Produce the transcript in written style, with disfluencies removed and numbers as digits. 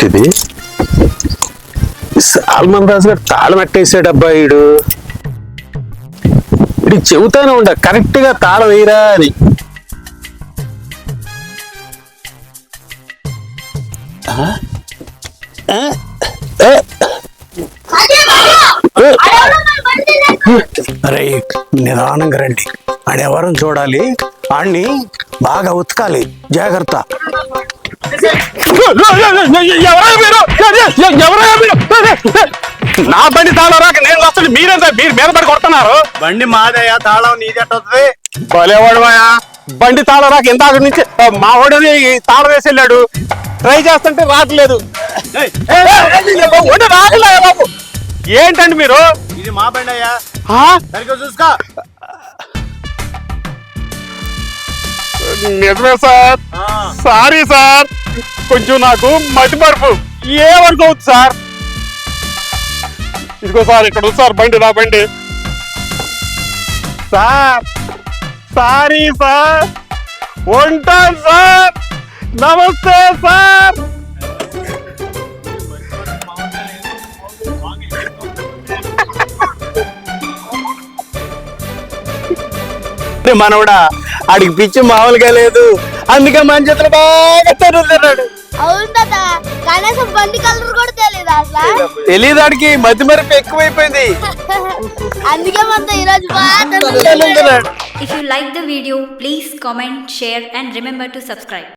ఏంటిది? సల్మాన్ రాజు గారు తాళం ఎట్టేసాడు అబ్బాయిడు. ఇది చెబుతానే ఉండ కరెక్ట్ గా తాళం వేయరా అని. అరే నిదానంగా రండి, ఆడెవరం చూడాలి, ఆడిని బాగా ఉతకాలి, జాగ్రత్త. నా బండి తాళం రాక నేను వస్తాను, మీరేంత మీరు మీద పడి కొడుతున్నారు. బండి మాదయ్యా, తాళం నీది ఎట్టవుతుంది? భలేవాడువాయా, బండి తాళం రాక ఇందాక నుంచి మా వాడిని తాళం వేసి వెళ్ళాడు. ట్రై చేస్తుంటే రావట్లేదు. రాగలే బాబు. ఏంటండి మీరు? ఇది మా బండి అయ్యా, సరిగ్గా చూసుకో. నిజమే సార్, సారీ సార్, కొంచెం నాకు మతి మరుపు. ఏమనుకోవద్దు సార్. ఇదిగో సార్, ఇక్కడ ఉంది సార్ బండి, నా బండి సార్. సారీ సార్, ఉంటాను సార్. నమస్తే సార్. మనవడా, ఆడికి పిచ్చి మామూలుగా లేదు, అందుకే మన చేతులు బాగా తెరుతున్నాడు. అవును తాత, కనీసం బండి కలర్ కూడా తెలియదు అసలు. తెలియదు, ఆడికి మతి మరపు ఎక్కువైపోయింది, అందుకే మనతో ఈరోజు బాగా. If you like the video, please comment, share and remember to subscribe.